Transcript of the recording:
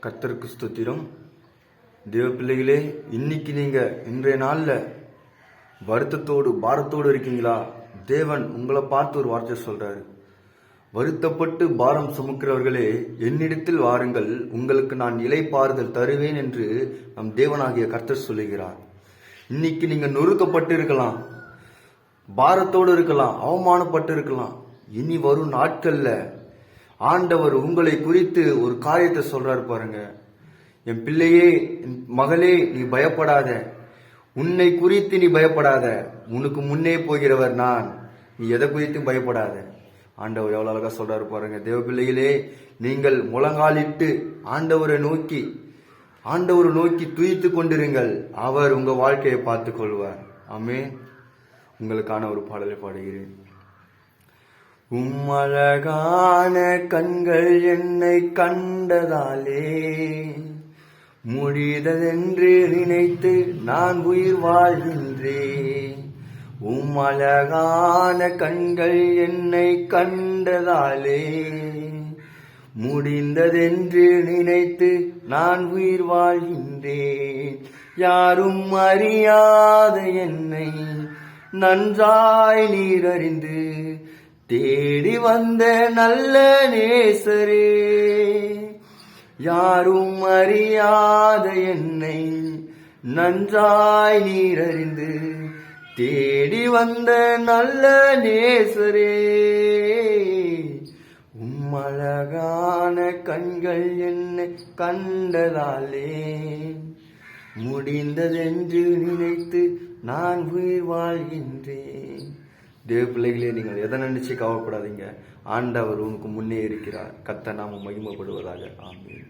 கர்த்தருக்கு ஸ்தோத்திரம். தேவ பிள்ளைகளே, இன்னைக்கு நீங்க இன்றைய நாள்ல வருத்தத்தோடு பாரத்தோடு இருக்கீங்களா? தேவன் உங்களை பார்த்து ஒரு வார்த்தை சொல்றாரு. வருத்தப்பட்டு பாரம் சுமக்கிறவர்களே, என்னிடத்தில் வாருங்கள், உங்களுக்கு நான் இளைப்பாறுதல் தருவேன் என்று நம் தேவனாகிய கர்த்தர் சொல்லுகிறார். இன்னைக்கு நீங்க நொறுக்கப்பட்டு இருக்கலாம், பாரத்தோடு இருக்கலாம், அவமானப்பட்டு இருக்கலாம். இனி வரும் நாட்கள்ல ஆண்டவர் உங்களை குறித்து ஒரு காரியத்தை சொல்றாரு பாருங்க. என் பிள்ளையே, என் மகளே, நீ பயப்படாத. உன்னை குறித்து நீ பயப்படாத. உனக்கு முன்னே போகிறவர் நான். நீ எதை குறித்தும் பயப்படாத. ஆண்டவர் எவ்வளவு அழகா சொல்றாரு பாருங்க. தேவ பிள்ளைகளே, நீங்கள் முழங்காலிட்டு ஆண்டவரை நோக்கி துதித்து கொண்டிருங்கள். அவர் உங்க வாழ்க்கையை பார்த்துக் கொள்வார். ஆமென். உங்களுக்கான ஒரு பாடலை பாடுகிறேன். உம்மழகான கண்கள் என்னை கண்டதாலே முடிதென்று நினைத்து நான் உயிர் வாழ்கின்றேன். உம்மழகான கண்கள் என்னை கண்டதாலே முடிந்ததென்று நினைத்து நான் உயிர் வாழ்கின்றேன். யாரும் அறியாத என்னை நன்றாய் நீர் அறிந்து தேடி வந்த நல்ல நேசரே. யாரும் அறியாத என்னை நன்றாய் நீர் அறிந்து தேடி வந்த நல்ல நேசரே. உம்மழகான கண்கள் என்னை கண்டதாலே முடிந்ததென்று நினைத்து நான் உயிர் வாழ்கின்றேன். தேவ பிள்ளைகளே, நீங்கள் எதை நினைச்சு கவலைப்படாதீங்க. ஆண்டவர் உனக்கு முன்னே இருக்கிறார். கர்த்தர் நாமம் மகிமைப்படுவதாக. ஆமென்.